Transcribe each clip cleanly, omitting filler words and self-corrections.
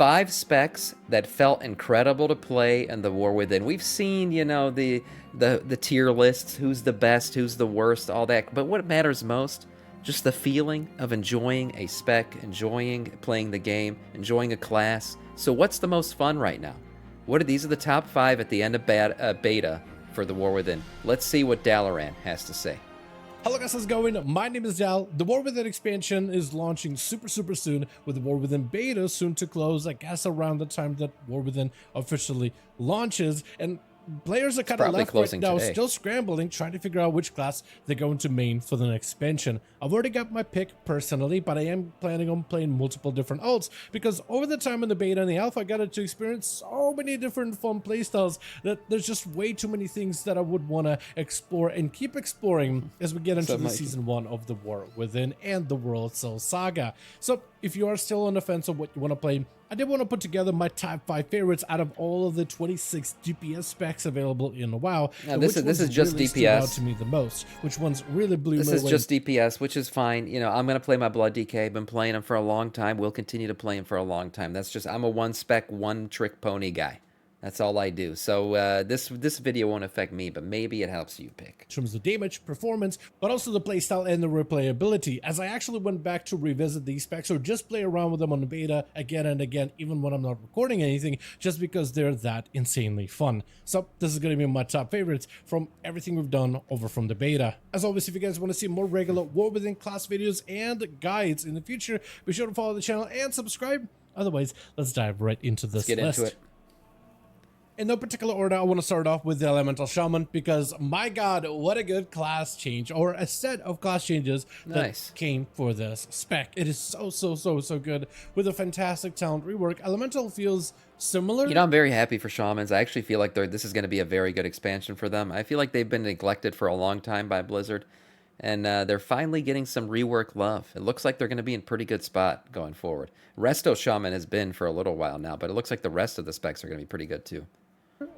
5 specs that felt incredible to play in the War Within. We've seen, you know, the tier lists, who's the best, who's the worst, all that. But what matters most, just the feeling of enjoying a spec, enjoying playing the game, enjoying a class. So what's the most fun right now? These are the top 5 at the end of beta for the War Within. Let's see what Dalaran has to say. Hello guys, how's it going? My name is Dal. The War Within expansion is launching super soon, with the War Within beta soon to close, I guess around the time that War Within officially launches. And players are kind of left right now today, still scrambling, trying to figure out which class they're going to main for the next expansion. I've already got my pick personally, but I am planning on playing multiple different alts, because over the time in the beta and the alpha, I got to experience so many different fun playstyles that there's just way too many things that I would want to explore and keep exploring as we get into the season 1 of the War Within and the World Soul Saga. So if you are still on the fence of what you want to play, I did want to put together my top 5 favorites out of all of the 26 DPS specs available in WoW. Now, this is just really DPS. Stood out to me the most, which ones really blew me away. This is just DPS, which is fine. You know, I'm gonna play my Blood DK. I've been playing him for a long time. We'll continue to play him for a long time. That's just, I'm a one spec, one trick pony guy. That's all I do. So this video won't affect me, but maybe it helps you pick. In terms of damage, performance, but also the playstyle and the replayability, as I actually went back to revisit these specs or just play around with them on the beta again and again, even when I'm not recording anything, just because they're that insanely fun. So this is going to be my top favorites from everything we've done over from the beta. As always, if you guys want to see more regular War Within class videos and guides in the future, be sure to follow the channel and subscribe. Otherwise, let's dive right into this list. Let's get into it. In no particular order, I want to start off with the Elemental Shaman, because my god, what a good class change, or a set of class changes that came for this spec. It is so good, with a fantastic talent rework. Elemental feels similar. You know, I'm very happy for Shamans. I actually feel like this is going to be a very good expansion for them. I feel like they've been neglected for a long time by Blizzard, and they're finally getting some rework love. It looks like they're going to be in a pretty good spot going forward. Resto Shaman has been for a little while now, but it looks like the rest of the specs are going to be pretty good too.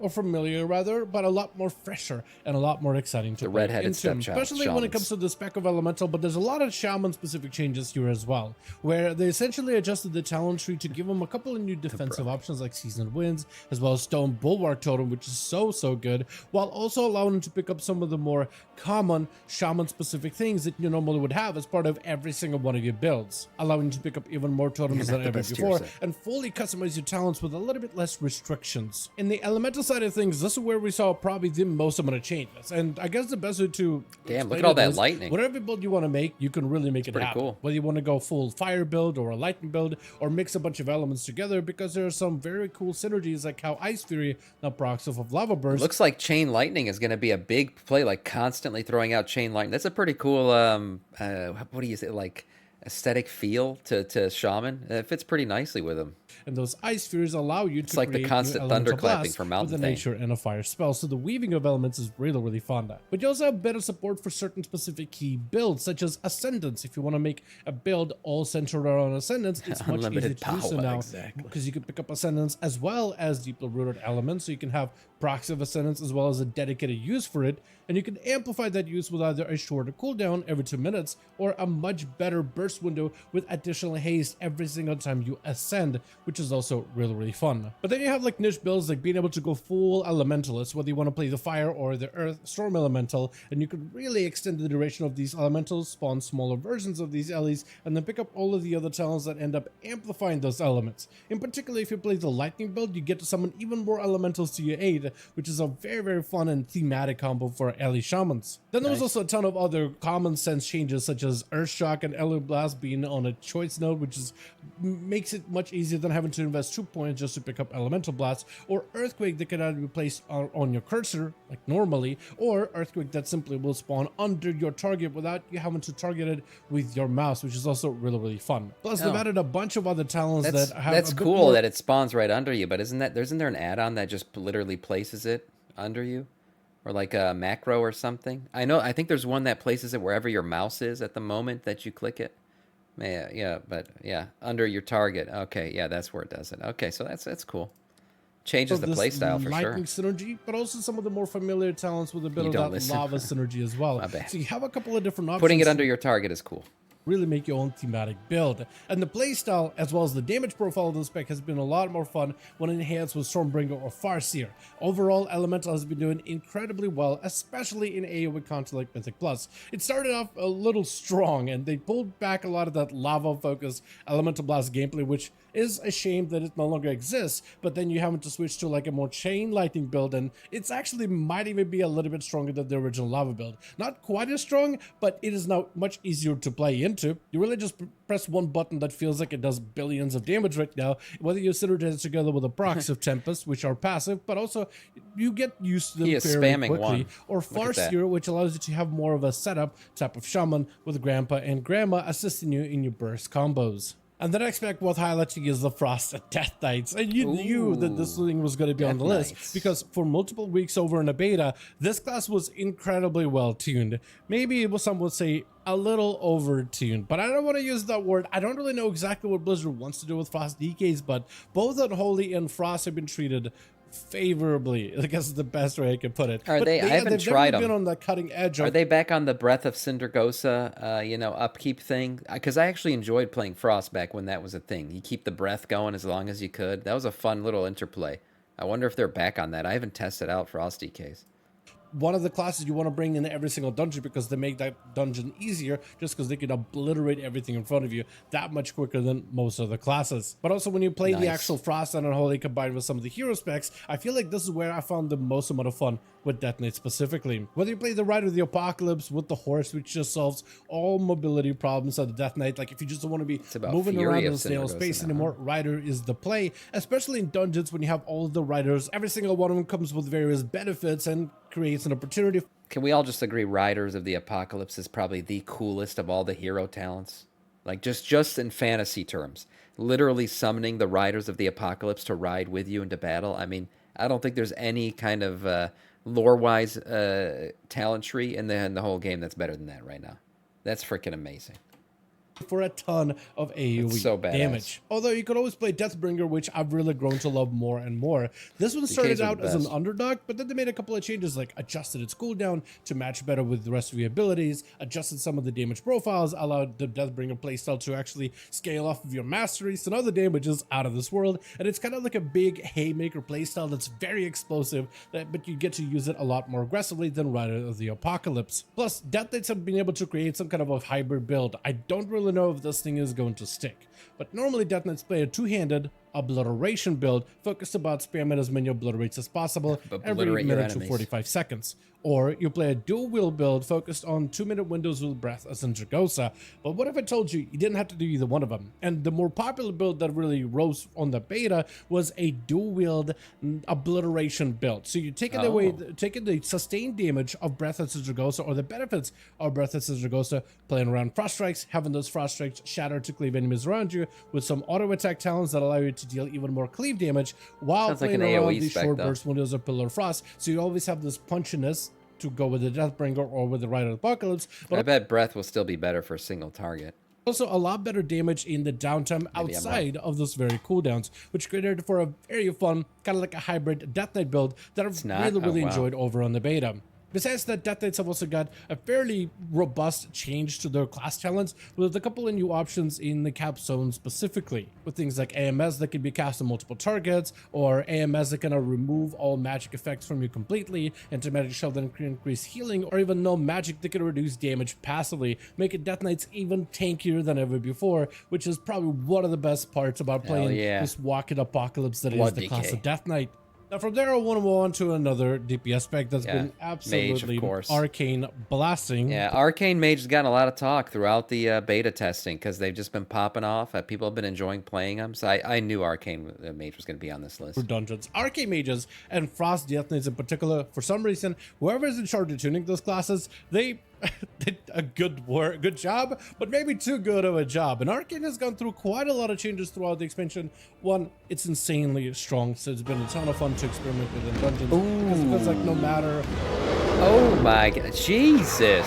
Or familiar rather, but a lot more fresher and a lot more exciting to play into, especially when it comes to the spec of Elemental. But there's a lot of Shaman specific changes here as well, where they essentially adjusted the talent tree to give them a couple of new defensive options like Seasoned Winds, as well as Stone Bulwark Totem, which is so good, while also allowing them to pick up some of the more common Shaman specific things that you normally would have as part of every single one of your builds, allowing you to pick up even more totems than ever before and fully customize your talents with a little bit less restrictions. In the Elemental side of things, this is where we saw probably the most amount of changes, and I guess the best way to look at all that lightning. Whatever build you want to make, you can really make it happen. Cool. Whether you want to go full fire build or a lightning build, or mix a bunch of elements together, because there are some very cool synergies, like how Ice Fury now procs off of Lava Burst. Looks like Chain Lightning is going to be a big play, like constantly throwing out Chain Lightning. That's a pretty cool what do you say, like aesthetic feel to Shaman. It fits pretty nicely with him. And those Ice Furies allow you to like the constant thunderclapping for Mountain with a nature and a fire spell, so the weaving of elements is really fun. But you also have better support for certain specific key builds, such as Ascendance. If you want to make a build all centered around Ascendance, it's much easier to do so now, because you can pick up Ascendance as well as deeply rooted elements, so you can have procs of Ascendance as well as a dedicated use for it, and you can amplify that use with either a shorter cooldown every 2 minutes or a much better burst window with additional haste every single time you ascend, which is also really fun. But then you have like niche builds, like being able to go full elementalist, whether you want to play the fire or the earth storm elemental, and you can really extend the duration of these elementals, spawn smaller versions of these Ellies, and then pick up all of the other talents that end up amplifying those elements. In particular, if you play the lightning build, you get to summon even more elementals to your aid, which is a very fun and thematic combo for Ellie Shamans. Then there's also a ton of other common sense changes, such as Earthshock and Ellie Blast being on a choice node, which makes it much easier than having to invest 2 points just to pick up Elemental Blast, or Earthquake that can either be placed on your cursor like normally, or Earthquake that simply will spawn under your target without you having to target it with your mouse, which is also really fun. Plus they've added a bunch of other talents that have that's cool that it spawns right under you, but isn't there an add-on that just literally places it under you? Or like a macro or something? I think there's one that places it wherever your mouse is at the moment that you click it. Yeah, under your target. Okay, yeah, that's where it does it. Okay, so that's cool. Changes the playstyle for sure. Lightning synergy, but also some of the more familiar talents with a bit of that lava synergy as well. So you have a couple of different options. Putting it under your target is cool. really make your own thematic build. And the playstyle as well as the damage profile of the spec has been a lot more fun when enhanced with Stormbringer or Farseer. Overall, Elemental has been doing incredibly well, especially in AoE content like Mythic Plus. It started off a little strong and they pulled back a lot of that lava focused Elemental Blast gameplay, which is a shame that it no longer exists, but then you have to switch to like a more chain lightning build, and it's actually might even be a little bit stronger than the original lava build. Not quite as strong, but it is now much easier to play into. You really just press one button that feels like it does billions of damage right now, whether you synergize together with a proxy of Tempest, which are passive, but also you get used to them very quickly, one. or Farseer, which allows you to have more of a setup type of Shaman with Grandpa and Grandma assisting you in your burst combos. And the next spec worth highlighting is the Frost Death Knights. And you knew that this thing was going to be on the list because for multiple weeks over in the beta, this class was incredibly well tuned. Maybe some would say a little over-tuned, but I don't want to use that word. I don't really know exactly what Blizzard wants to do with Frost DKs, but both Unholy and Frost have been treated favorably. I guess is the best way I can put it. I haven't tried them. Been on the cutting edge. Are they back on the Breath of Sindragosa, upkeep thing? Because I actually enjoyed playing Frost back when that was a thing. You keep the breath going as long as you could. That was a fun little interplay. I wonder if they're back on that. I haven't tested out Frost DKs. One of the classes you want to bring in every single dungeon because they make that dungeon easier just because they can obliterate everything in front of you that much quicker than most of the classes. But also when you play the actual Frost and Unholy combined with some of the hero specs, I feel like this is where I found the most amount of fun with Death Knight specifically. Whether you play the Rider of the Apocalypse with the horse, which just solves all mobility problems of the Death Knight, like if you just don't want to be moving around in snail space anymore, Rider is the play, especially in dungeons when you have all of the Riders. Every single one of them comes with various benefits and creates an opportunity. Can we all just agree Riders of the Apocalypse is probably the coolest of all the hero talents? Like just in fantasy terms, literally summoning the Riders of the Apocalypse to ride with you into battle. I mean, I don't think there's any kind of lore-wise talent tree in the whole game that's better than that right now. That's freaking amazing. For a ton of AoE damage. Although you could always play Deathbringer, which I've really grown to love more and more. This one started out as an underdog, but then they made a couple of changes, like adjusted its cooldown to match better with the rest of your abilities, adjusted some of the damage profiles, allowed the Deathbringer playstyle to actually scale off of your masteries, and other damages out of this world. And it's kind of like a big haymaker playstyle that's very explosive, but you get to use it a lot more aggressively than Rider of the Apocalypse. Plus, Death Knights have been able to create some kind of a hybrid build. I don't really know if this thing is going to stick, but normally Death Knights play a two-handed obliteration build focused about spamming as many obliterates as possible every minute to 45 seconds. Or you play a dual wield build focused on 2-minute windows with Breath of Sindragosa. But what if I told you you didn't have to do either one of them? And the more popular build that really rose on the beta was a dual wield obliteration build. So you're taking the sustained damage of Breath of Sindragosa, or the benefits of Breath of Sindragosa, playing around frost strikes, having those frost strikes shatter to cleave enemies around you with some auto attack talents that allow you to deal even more cleave damage while playing around these short burst windows of Pillar of Frost. So you always have this punchiness to go with the Deathbringer or with the Rider of the Apocalypse. But I bet Breath will still be better for a single target. Also a lot better damage in the downtime outside of those very cooldowns, which created for a very fun, kind of like a hybrid Death Knight build that I've really enjoyed over on the beta. Besides that, Death Knights have also got a fairly robust change to their class talents, with a couple of new options in the capstone specifically, with things like AMS that can be cast on multiple targets, or AMS that can remove all magic effects from you completely, Anti-Magic Shield that can increase healing, or even no magic that can reduce damage passively, making Death Knights even tankier than ever before, which is probably one of the best parts about playing this walking apocalypse that is the class of Death Knight. Now from there, I want to move on to another DPS spec that's been absolutely arcane blasting. Yeah, Arcane Mage has gotten a lot of talk throughout the beta testing because they've just been popping off. People have been enjoying playing them, so I knew Arcane Mage was going to be on this list. For dungeons, Arcane Mages and Frost Death Knights in particular, for some reason, whoever is in charge of tuning those classes, they did a good job, but maybe too good of a job. And Arcane has gone through quite a lot of changes throughout the expansion. One, it's insanely strong, so it's been a ton of fun to experiment with in dungeons. Because it feels like no matter... Oh my god, Jesus.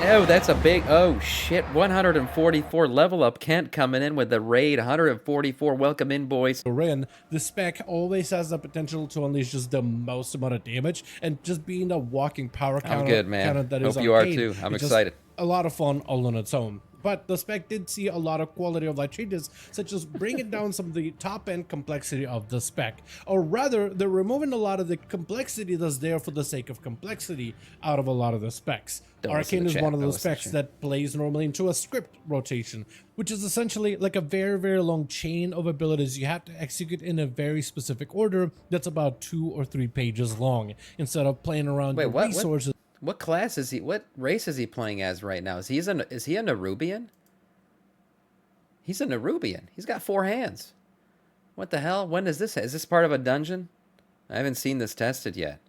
Oh, that's a big, oh shit, 144 level up. Kent coming in with the raid, 144, welcome in, boys. The spec always has the potential to unleash just the most amount of damage, and just being a walking power counter. I'm good, man. Hope you are too. I'm excited. a lot of fun all on its own. But the spec did see a lot of quality of life changes, such as bringing down some of the top-end complexity of the spec. Or rather, they're removing a lot of the complexity that's there for the sake of complexity out of a lot of the specs. Arcane is one of those specs that plays normally into a script rotation, which is essentially like a very, very long chain of abilities you have to execute in a very specific order that's about 2 or 3 pages long, instead of playing around with resources. What class is he? What race is he playing as right now? Is he a Nerubian? He's a Nerubian. He's got 4 hands. What the hell? When is this? Is this part of a dungeon? I haven't seen this tested yet.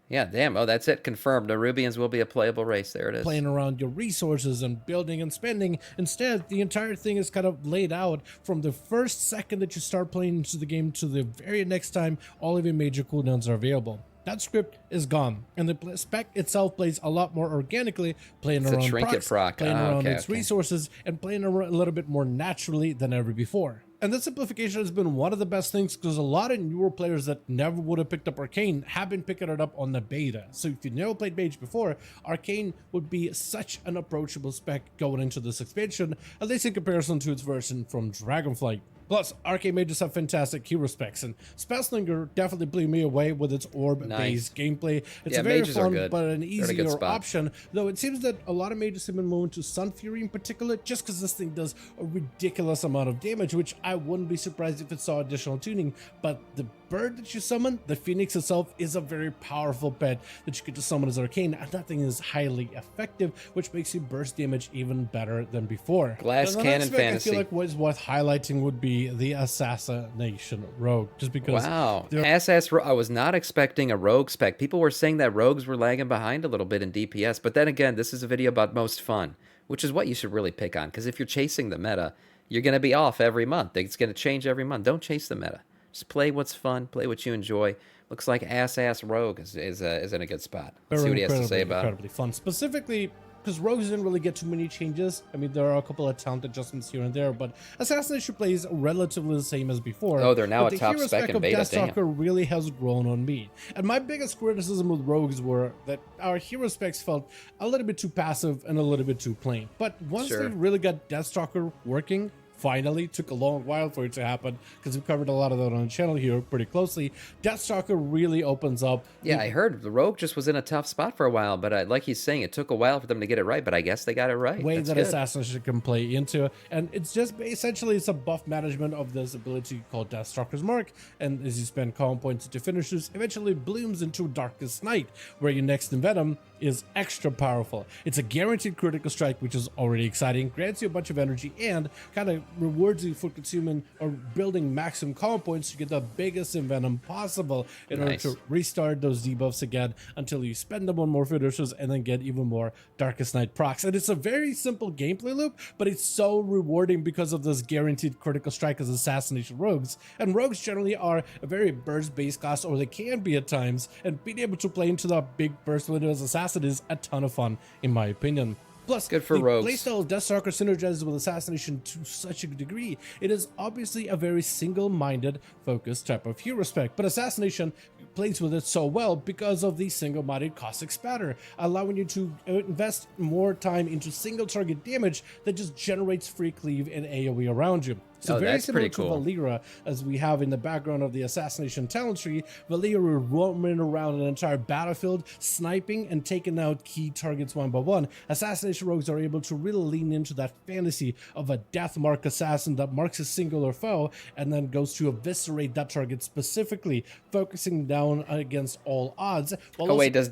Yeah, damn. Oh, that's it. Confirmed. Nerubians will be a playable race. There it is. Playing around your resources and building and spending. Instead, the entire thing is kind of laid out from the first second that you start playing into the game to the very next time all of your major cooldowns are available. That script is gone, and the spec itself plays a lot more organically, playing around procs, playing around its resources, and playing around a little bit more naturally than ever before. And this simplification has been one of the best things, because a lot of newer players that never would have picked up Arcane have been picking it up on the beta. So if you never played Mage before, Arcane would be such an approachable spec going into this expansion, at least in comparison to its version from Dragonflight. Plus, Arcane Mages have fantastic hero specs, and Spellslinger definitely blew me away with its orb-based gameplay. It's a very fun but an easier option, though it seems that a lot of mages have been moving to Sun Fury in particular, just because this thing does a ridiculous amount of damage, which I wouldn't be surprised if it saw additional tuning. But the bird that you summon, the Phoenix itself, is a very powerful pet that you get to summon as Arcane, and that thing is highly effective, which makes you burst damage even better than before. Glass Cannon Fantasy. I feel like what is worth highlighting would be the Assassination Rogue, just because. Wow, I was not expecting a rogue spec. People were saying that rogues were lagging behind a little bit in DPS, but then again, this is a video about most fun, which is what you should really pick on, because if you're chasing the meta, you're going to be off every month. It's going to change every month. Don't chase the meta. Just play what's fun, play what you enjoy. Looks like Ass Rogue is in a good spot. Let's see what he has to say about it. Incredibly fun, specifically because rogues didn't really get too many changes. I mean, there are a couple of talent adjustments here and there, but Assassination plays relatively the same as before. Oh, they're now a top spec in beta. Stalker really has grown on me. And my biggest criticism with rogues were that our hero specs felt a little bit too passive and a little bit too plain. But once they really got Deathstalker working, finally, took a long while for it to happen, because we covered a lot of that on the channel here pretty closely. Deathstalker really opens up. Yeah, I heard the Rogue just was in a tough spot for a while, but like he's saying, it took a while for them to get it right, but I guess they got it right. Way that Assassination can play into, and it's just essentially it's a buff management of this ability called Deathstalker's Mark, and as you spend calm points into finishes, eventually blooms into Darkest Night, where your next Envenom is extra powerful. It's a guaranteed critical strike, which is already exciting, grants you a bunch of energy, and kind of rewards you for consuming or building maximum calm points to get the biggest Envenom possible in order to restart those debuffs again until you spend them on more finishes and then get even more Darkest Night procs. And it's a very simple gameplay loop, but it's so rewarding because of this guaranteed critical strike as Assassination Rogues. And Rogues generally are a very burst-based class, or they can be at times, and being able to play into the big burst window as Assassin is a ton of fun, in my opinion. Plus, good for rogues. Playstyle of Deathstalker synergizes with Assassination to such a degree. It is obviously a very single-minded, focused type of hero spec, but Assassination plays with it so well because of the single-minded Caustic Spatter, allowing you to invest more time into single target damage that just generates free cleave and AoE around you. So very similar to Valera, as we have in the background of the Assassination talent tree. Valera roaming around an entire battlefield, sniping and taking out key targets one by one. Assassination Rogues are able to really lean into that fantasy of a death mark assassin that marks a singular foe and then goes to eviscerate that target specifically, focusing down against all odds. Oh wait, does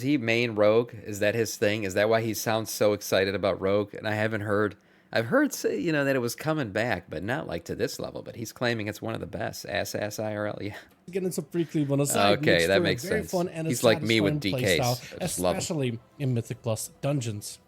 he main Rogue? Is that his thing? Is that why he sounds so excited about Rogue? And I haven't heard. I've heard, you know, that it was coming back, but not like to this level. But he's claiming it's one of the best. Ass IRL, yeah. Getting some free cleave on the side. Okay, that makes sense. Fun and he's like me with DKs. Especially in Mythic Plus dungeons.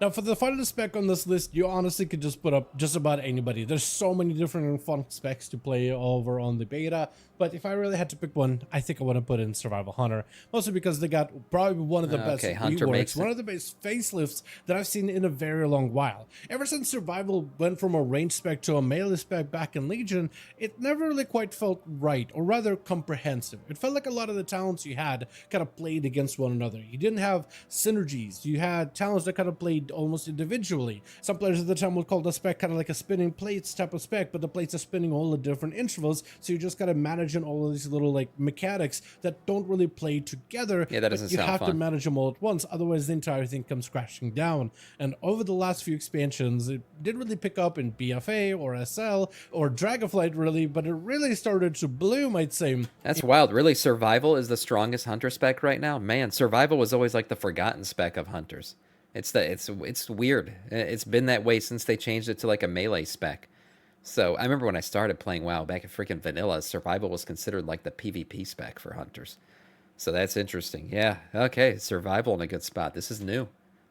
Now, for the final spec on this list, you honestly could just put up just about anybody. There's so many different fun specs to play over on the beta, but if I really had to pick one, I think I want to put in Survival Hunter, mostly because they got probably one of the best reworks, one of the best facelifts that I've seen in a very long while. Ever since Survival went from a range spec to a melee spec back in Legion, it never really quite felt right, or rather comprehensive. It felt like a lot of the talents you had kind of played against one another. You didn't have synergies. You had talents that kind of played almost individually. Some players at the time would call the spec kind of like a spinning plates type of spec, but the plates are spinning all at different intervals, so you just gotta manage all of these little like mechanics that don't really play together. Yeah, that doesn't sound fun. You have to manage them all at once, otherwise the entire thing comes crashing down. And over the last few expansions, it didn't really pick up in BFA or SL or Dragonflight really, but it really started to bloom, I'd say. That's wild. Really, Survival is the strongest hunter spec right now? Man, Survival was always like the forgotten spec of hunters. It's weird. It's been that way since they changed it to like a melee spec. So I remember when I started playing WoW back in freaking vanilla, Survival was considered like the PvP spec for hunters. So that's interesting. Yeah, okay, Survival in a good spot. This is new.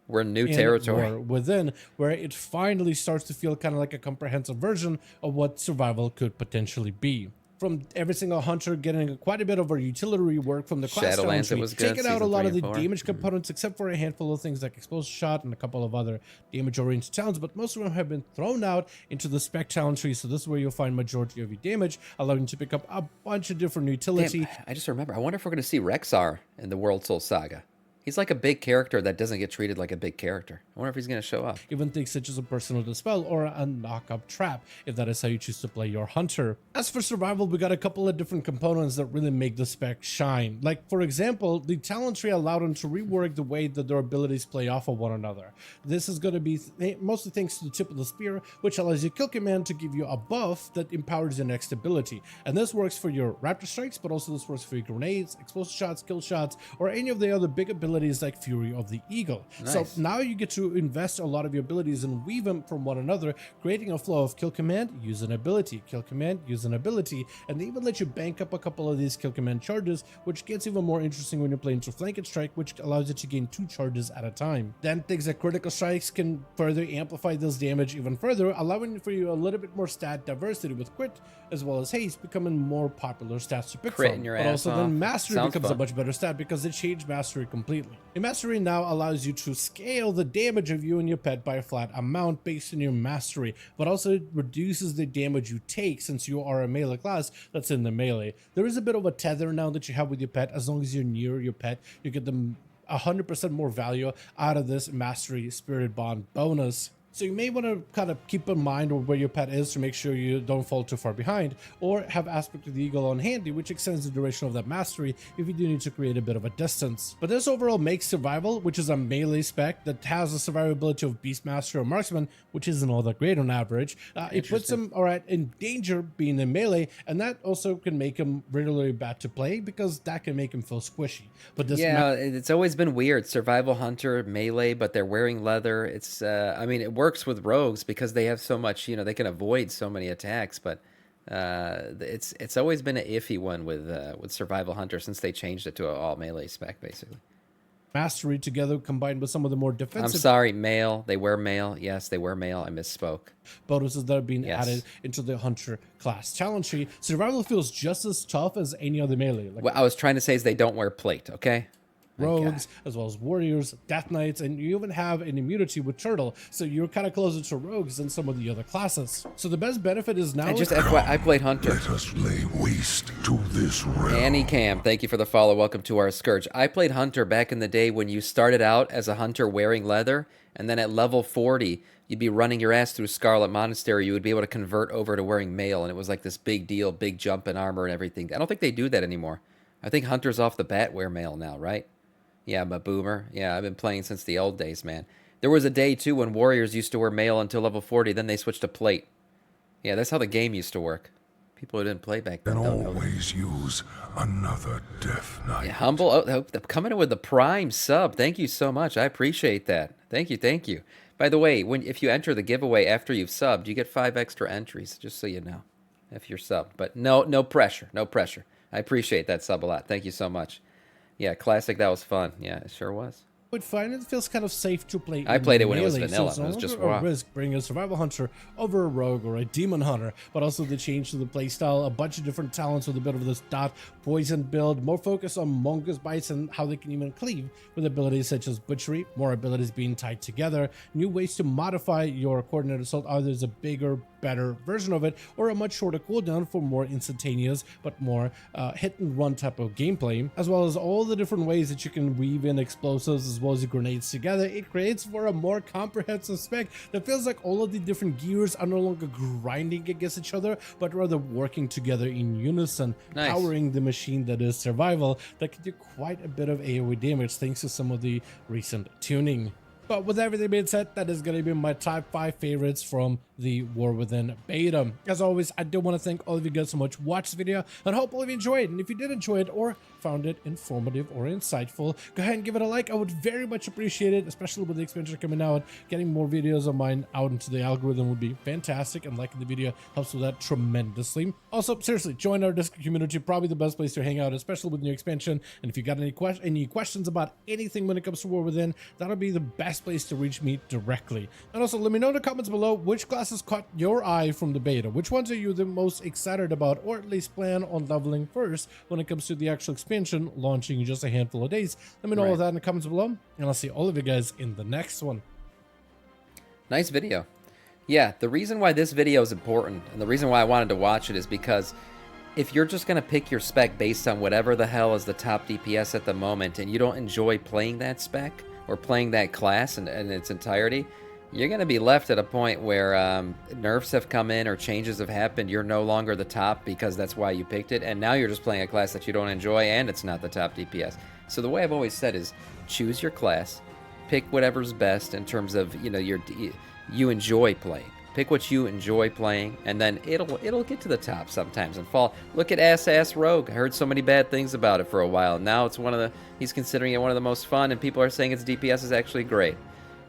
We're in new territory. Within, where it finally starts to feel kind of like a comprehensive version of what Survival could potentially be. From every single hunter getting quite a bit of our utility work from the class Shadowlands, it was good. Taking out a lot of the damage components, except for a handful of things like explosive shot and a couple of other damage-oriented talents, but most of them have been thrown out into the spec talent tree, so this is where you'll find majority of your damage, allowing you to pick up a bunch of different utility. Damn, I just remember, I wonder if we're going to see Rexar in the World Soul Saga. He's like a big character that doesn't get treated like a big character. I wonder if he's going to show up. Even things such as a personal dispel or a knock-up trap, if that is how you choose to play your hunter. As for Survival, we got a couple of different components that really make the spec shine. Like, for example, the talent tree allowed them to rework the way that their abilities play off of one another. This is going to be mostly thanks to the tip of the spear, which allows your kill command to give you a buff that empowers your next ability. And this works for your raptor strikes, but also this works for your grenades, explosive shots, kill shots, or any of the other big abilities like Fury of the Eagle. Nice. So now you get to invest a lot of your abilities and weave them from one another, creating a flow of kill command, use an ability, kill command, use an ability, and they even let you bank up a couple of these kill command charges, which gets even more interesting when you're playing to flank and strike, which allows you to gain 2 charges at a time. Then things like critical strikes can further amplify this damage even further, allowing for you a little bit more stat diversity with crit as well as haste becoming more popular stats to pick crit from. In your but ass also off. then mastery Sounds becomes fun. a much better stat because it changed mastery completely. And mastery now allows you to scale the damage of you and your pet by a flat amount based on your mastery, but also it reduces the damage you take since you are a melee class that's in the melee. There is a bit of a tether now that you have with your pet. As long as you're near your pet, you get them 100% more value out of this mastery spirit bond bonus. So you may want to kind of keep in mind where your pet is to make sure you don't fall too far behind, or have Aspect of the Eagle on handy, which extends the duration of that mastery if you do need to create a bit of a distance. But this overall makes Survival, which is a melee spec that has the survivability of Beastmaster or Marksman, which isn't all that great on average. It puts him in danger being in melee, and that also can make him really bad to play because that can make him feel squishy. But this it's always been weird. Survival Hunter, melee, but they're wearing leather. It's I mean, it works with rogues because they have so much, they can avoid so many attacks, but it's always been an iffy one with Survival Hunter since they changed it to an all melee spec basically. Mastery together combined with some of the more defensive. I'm sorry, mail. They wear mail. Yes, they wear mail. I misspoke. Bonuses that are being added into the Hunter class challenge tree. Survival feels just as tough as any other melee. Like what I was trying to say is they don't wear plate, okay? Rogues, as well as warriors, death knights, and you even have an immunity with turtle, so you're kind of closer to rogues than some of the other classes. So the best benefit is now. And just FYI, I played Hunter. Let us lay waste to this realm. Annie Cam, thank you for the follow. Welcome to our Scourge. I played Hunter back in the day when you started out as a hunter wearing leather, and then at level 40, you'd be running your ass through Scarlet Monastery. You would be able to convert over to wearing mail, and it was like this big deal, big jump in armor and everything. I don't think they do that anymore. I think hunters off the bat wear mail now, right? Yeah, I'm a boomer. Yeah, I've been playing since the old days, man. There was a day, too, when warriors used to wear mail until level 40, then they switched to plate. Yeah, that's how the game used to work. People who didn't play back then And don't know. always use another death knight. Yeah, Humble, coming in with the Prime sub. Thank you so much. I appreciate that. Thank you, thank you. By the way, if you enter the giveaway after you've subbed, you get 5 extra entries, just so you know, if you're subbed. But no pressure, no pressure. I appreciate that sub a lot. Thank you so much. Yeah, classic. That was fun. Yeah, it sure was. Quite fine. It feels kind of safe to play. I played it when it was melee, vanilla. So It it's was no just longer a raw. risk bringing a survival hunter over a rogue or a demon hunter, but also the change to the playstyle, a bunch of different talents with a bit of this dot poison build, more focus on mongoose bites and how they can even cleave with abilities such as butchery, more abilities being tied together, new ways to modify your coordinated assault. Either there's a bigger, better version of it, or a much shorter cooldown for more instantaneous but more hit and run type of gameplay, as well as all the different ways that you can weave in explosives as well as your grenades together. It creates for a more comprehensive spec that feels like all of the different gears are no longer grinding against each other, but rather working together in unison, Nice. powering the machine that is survival that can do quite a bit of AoE damage thanks to some of the recent tuning. But with everything being said, that is going to be my top 5 favorites from the War Within beta. As always, I do want to thank all of you guys so much for watching this video, and hope all of you enjoyed. And if you did enjoy it or found it informative or insightful, go ahead and give it a like. I would very much appreciate it, especially with the expansion coming out. Getting more videos of mine out into the algorithm would be fantastic, and liking the video helps with that tremendously. Also, seriously, join our Discord community, probably the best place to hang out, especially with new expansion. And if you got any questions about anything when it comes to War Within, that'll be the best place to reach me directly. And also, let me know in the comments below which classes caught your eye from the beta. Which ones are you the most excited about, or at least plan on leveling first when it comes to the actual expansion launching in just a handful of days? Let me know all of that in the comments below, and I'll see all of you guys in the next one. Nice video. Yeah, the reason why this video is important, and the reason why I wanted to watch it, is because if you're just going to pick your spec based on whatever the hell is the top DPS at the moment, and you don't enjoy playing that spec or playing that class in its entirety, you're going to be left at a point where nerfs have come in or changes have happened. You're no longer the top because that's why you picked it, and now you're just playing a class that you don't enjoy, and it's not the top DPS. So the way I've always said is choose your class, pick whatever's best in terms of, you know, you enjoy playing. Pick what you enjoy playing, and then it'll get to the top sometimes and fall. Look at Ass Rogue. I heard so many bad things about it for a while. Now it's he's considering it one of the most fun, and people are saying its DPS is actually great.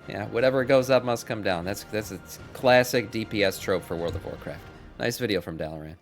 Yeah, whatever goes up must come down. That's a classic DPS trope for World of Warcraft. Nice video from Dalaran.